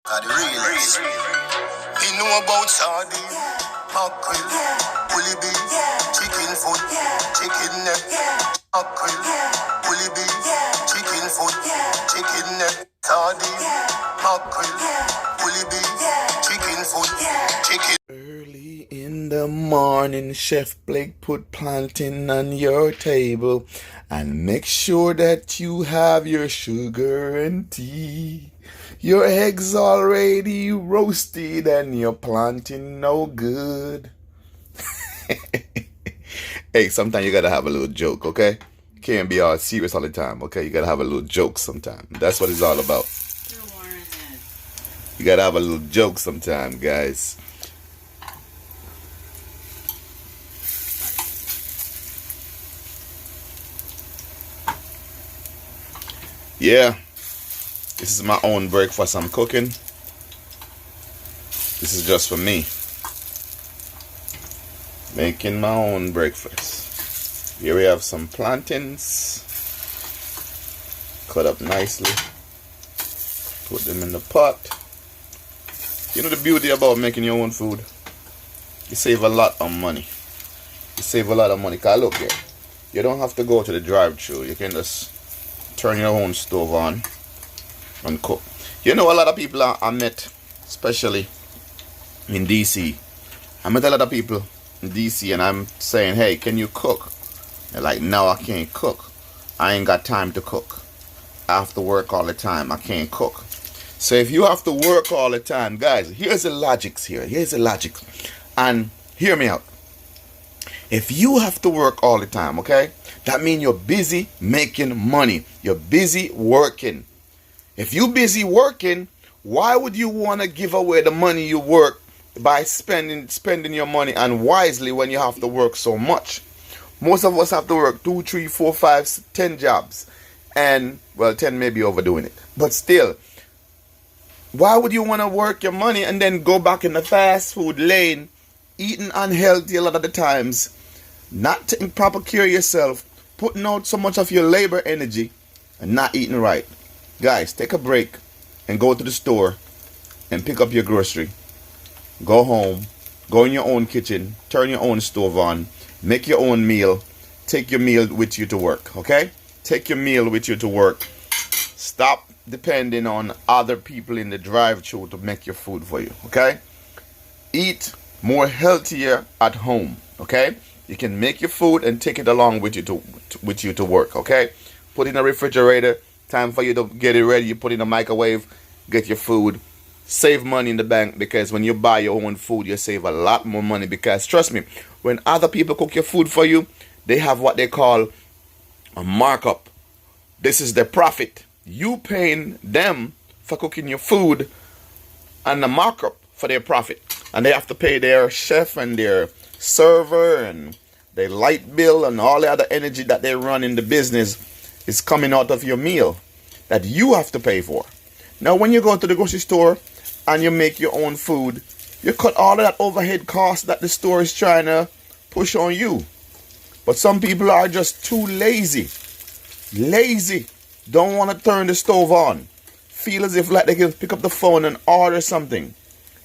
Got the realest. Me know about sardine, mackerel, bully beef, chicken foot, chicken neck, mackerel, bully beef, chicken foot, chicken neck, sardine, mackerel, bully beef, chicken foot, chicken. Early in the morning, Chef Blake put plantain on your table and make sure that you have your sugar and tea. Your eggs already roasted and your plantain no good. Hey, sometimes you gotta have a little joke, okay? Can't be all serious all the time, okay? You gotta have a little joke sometimes. That's what it's all about. You gotta have a little joke sometime, guys. Yeah, this is my own breakfast I'm cooking. This is just for me. Making my own breakfast. Here we have some plantains. Cut up nicely. Put them in the pot. You know the beauty about making your own food? You save a lot of money. You save a lot of money. Cause look here, you don't have to go to the drive-thru. You can just turn your own stove on and cook. You know, a lot of people I met, especially in DC. I met a lot of people in DC and I'm saying, hey, can you cook? They're like, no, I can't cook. I ain't got time to cook. I have to work all the time. I can't cook. So if you have to work all the time, guys, here's the logics here. Here's the logic. And hear me out. If you have to work all the time, okay, that means you're busy making money. You're busy working. If you're busy working, why would you want to give away the money you work by spending your money unwisely when you have to work so much? Most of us have to work 2, 3, 4, 5, 10 jobs. And, well, 10 may be overdoing it. But still, why would you want to work your money and then go back in the fast food lane, eating unhealthy a lot of the times, not taking proper care of yourself, putting out so much of your labor energy, and not eating right? Guys, take a break and go to the store and pick up your grocery. Go home, go in your own kitchen, turn your own stove on, make your own meal, take your meal with you to work, okay? Take your meal with you to work. Stop depending on other people in the drive-thru to make your food for you, okay? Eat more healthier at home, okay? You can make your food and take it along with you to work, okay? Put in a refrigerator. Time for you to get it ready. You put in a microwave. Get your food. Save money in the bank, because when you buy your own food, you save a lot more money. Because trust me, when other people cook your food for you, they have what they call a markup. This is their profit. You paying them for cooking your food and the markup for their profit. And they have to pay their chef and their server and their light bill and all the other energy that they run in the business is coming out of your meal that you have to pay for. Now, when you go to the grocery store and you make your own food, you cut all of that overhead cost that the store is trying to push on you. But some people are just too lazy. Lazy. Don't want to turn the stove on. Feel as if like they can pick up the phone and order something.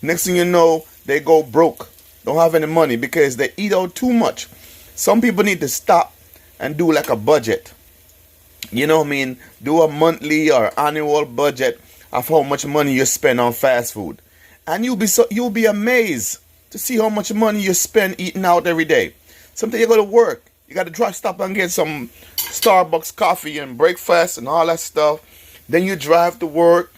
Next thing you know, they go broke. Don't have any money because they eat out too much. Some people need to stop and do like a budget. You know what I mean? Do a monthly or annual budget of how much money you spend on fast food. And you'll be amazed to see how much money you spend eating out every day. Sometimes you go to work. You got to stop and get some Starbucks coffee and breakfast and all that stuff. Then you drive to work.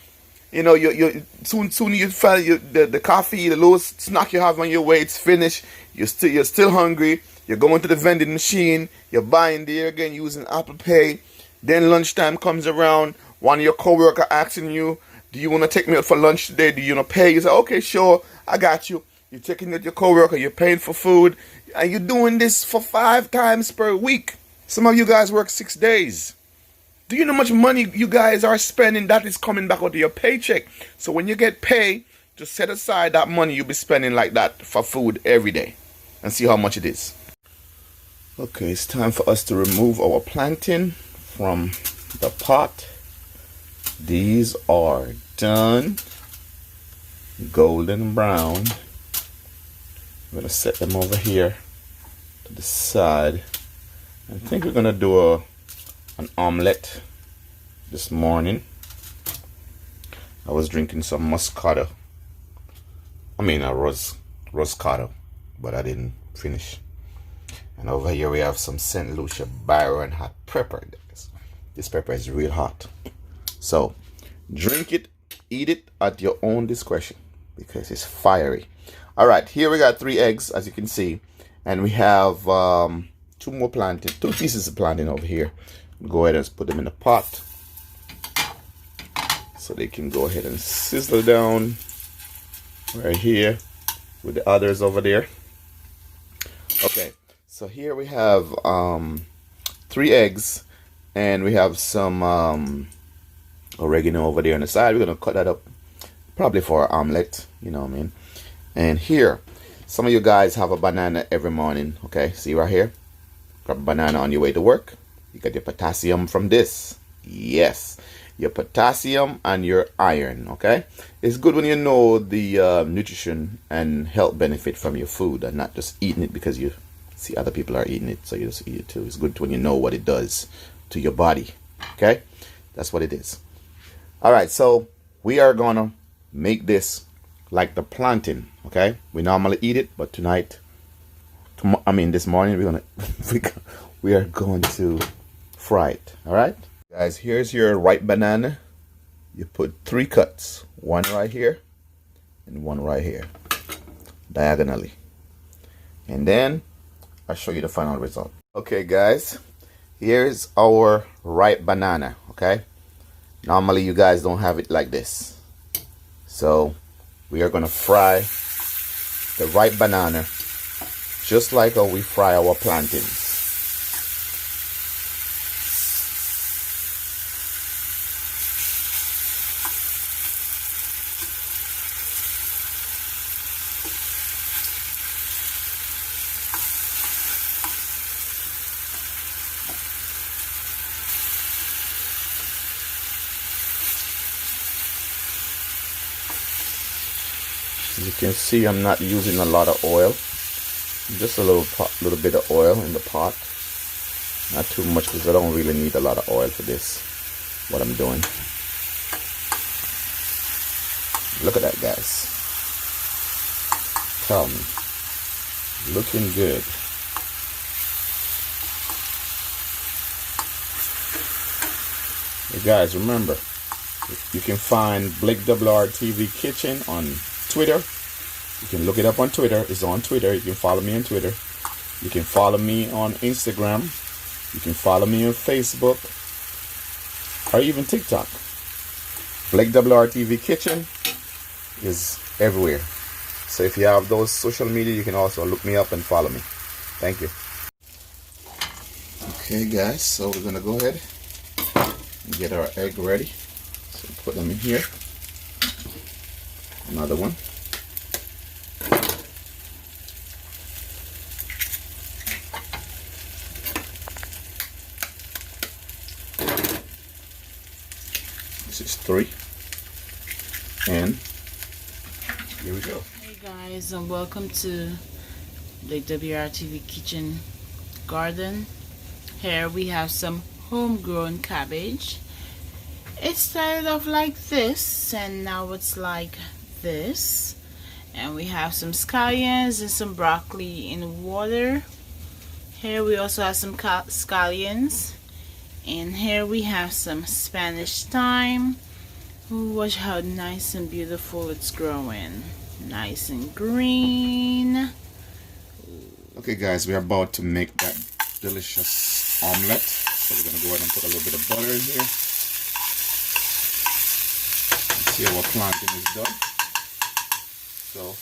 You know, you soon you find the coffee, the little snack you have on your way, it's finished. You're still hungry. You're going to the vending machine. You're buying there again using Apple Pay. Then lunchtime comes around. One of your coworker asking you, "Do you want to take me out for lunch today? Do you want to pay?" You say, "Okay, sure, I got you." You're taking with your coworker. You're paying for food, and you're doing this for 5 times per week. Some of you guys work 6 days. Do you know how much money you guys are spending that is coming back out of your paycheck? So when you get paid, just set aside that money you'll be spending like that for food every day and see how much it is. Okay, it's time for us to remove our plantain from the pot. These are done. golden brown. I'm gonna set them over here to the side. I think we're gonna do an omelet this morning. I was drinking some Moscato. I mean a Roscato, but I didn't finish. And over here we have some St. Lucia Byron hot pepper, guys. This pepper is real hot. So drink it, eat it at your own discretion because it's fiery. All right, here we got 3 eggs, as you can see, and we have 2 more plantain, 2 pieces of plantain over here. Go ahead and put them in the pot so they can go ahead and sizzle down right here with the others over there. Okay, so here we have 3 eggs, and we have some oregano over there on the side. We're gonna cut that up probably for our omelet, you know what I mean. And here, some of you guys have a banana every morning. Okay, see right here, grab a banana on your way to work. You get your potassium from this. Yes, your potassium and your iron. Okay, it's good when you know the nutrition and health benefit from your food and not just eating it because you see other people are eating it, so you just eat it too. It's good when you know what it does to your body. Okay, that's what it is. All right, so we are gonna make this like the plantain. Okay, we normally eat it, but tonight, this morning, we are going to fry it. All right, guys, here's your ripe banana. You put 3 cuts, 1 right here and 1 right here, diagonally, and then I'll show you the final result. Okay, guys, here's our ripe banana. Okay, normally you guys don't have it like this, so we are gonna fry the ripe banana just like how we fry our plantains. As you can see, I'm not using a lot of oil, just a little bit of oil in the pot, not too much because I don't really need a lot of oil for this, what I'm doing. Look at that, guys. Tell me, looking good. Hey guys, remember, you can find BlakeWrTv Kitchen on Twitter. You can look it up on Twitter. It's on Twitter. You can follow me on Twitter. You can follow me on Instagram. You can follow me on Facebook or even TikTok. BlakeWrTv Kitchen is everywhere. So if you have those social media, you can also look me up and follow me. Thank you. Okay, guys, so we're gonna go ahead and get our egg ready. So put them in here. Another one. This is 3. And here we go. Hey guys, and welcome to BlakeWrTv Kitchen Garden. Here we have some homegrown cabbage. It started off like this and now it's like this, and we have some scallions and some broccoli in water. Here we also have some scallions, and here we have some Spanish thyme. Ooh, watch how nice and beautiful it's growing, nice and green. Okay guys, we're about to make that delicious omelet, so we're going to go ahead and put a little bit of butter in here. See how our plantain is done. So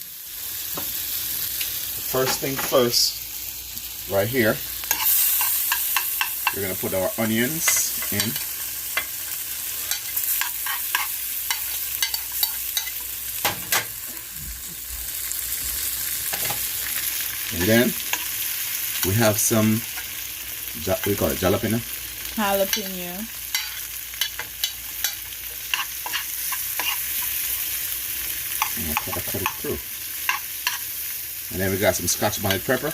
first thing first, right here, we're gonna put our onions in. And then we have some, what do you call it, jalapeno? Jalapeno. I'm gonna cut it through. And then we got some Scotch bonnet pepper.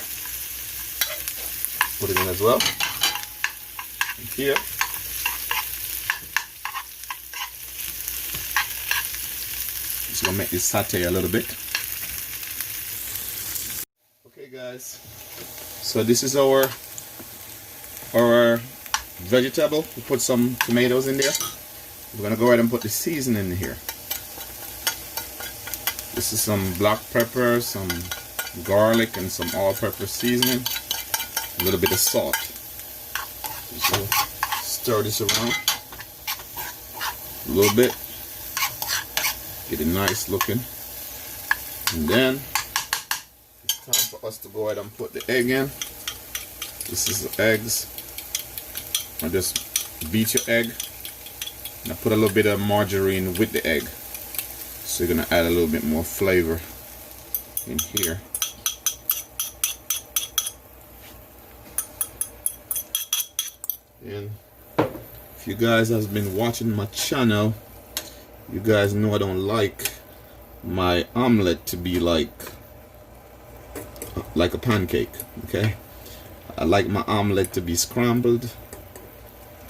Put it in as well. And here. Just gonna make this saute a little bit. Okay guys, so this is our vegetable. We put some tomatoes in there. We're gonna go ahead and put the seasoning in here. This is some black pepper, some garlic, and some all-purpose seasoning. A little bit of salt. So stir this around a little bit. Get it nice looking. And then it's time for us to go ahead and put the egg in. This is the eggs. I just beat your egg. And I put a little bit of margarine with the egg. So you're going to add a little bit more flavor in here. And if you guys have been watching my channel, you guys know I don't like my omelet to be like a pancake, okay? I like my omelet to be scrambled,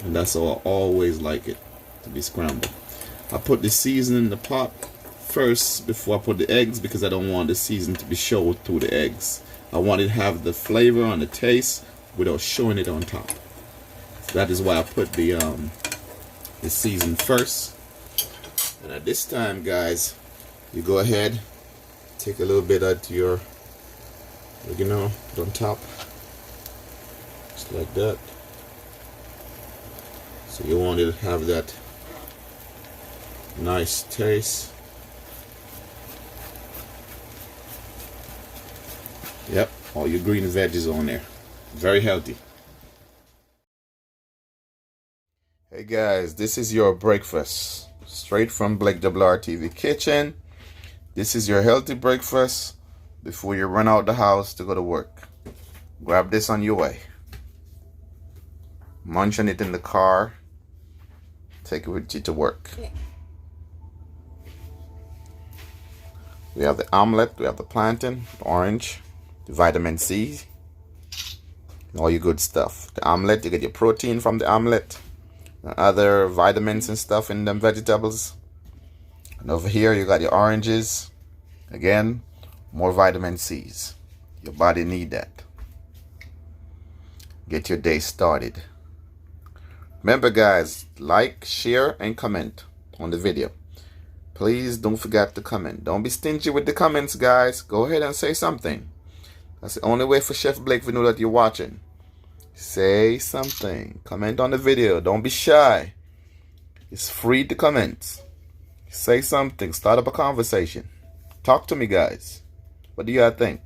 and that's how I always like it, to be scrambled. I put the seasoning in the pot first before I put the eggs because I don't want the seasoning to be showed through the eggs. I want it to have the flavor and the taste without showing it on top. So that is why I put the season first. And at this time, guys, you go ahead, take a little bit of your oregano, put on top, just like that. So you want it to have that nice taste. Yep, all your green veggies on there. Very healthy. Hey guys, this is your breakfast. Straight from BlakeWrTv kitchen. This is your healthy breakfast before you run out the house to go to work. Grab this on your way. Munch on it in the car. Take it with you to work. We have the omelet, we have the plantain, the orange, the vitamin C, and all your good stuff. The omelet, you get your protein from the omelet. Other vitamins and stuff in them vegetables. And over here you got your oranges. Again, more vitamin C's. Your body need that. Get your day started. Remember guys, like, share, and comment on the video. Please don't forget to comment. Don't be stingy with the comments, guys. Go ahead and say something. That's the only way for Chef Blake to know that you're watching. Say something. Comment on the video. Don't be shy. It's free to comment. Say something. Start up a conversation. Talk to me, guys. What do you guys think?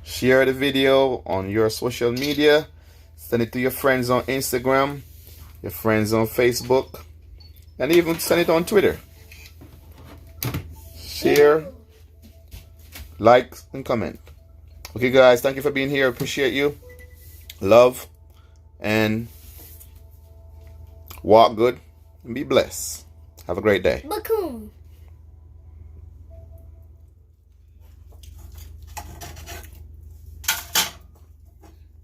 Share the video on your social media. Send it to your friends on Instagram, your friends on Facebook, and even send it on Twitter. Share, like, and comment. Okay, guys. Thank you for being here. Appreciate you. Love and walk good and be blessed. Have a great day.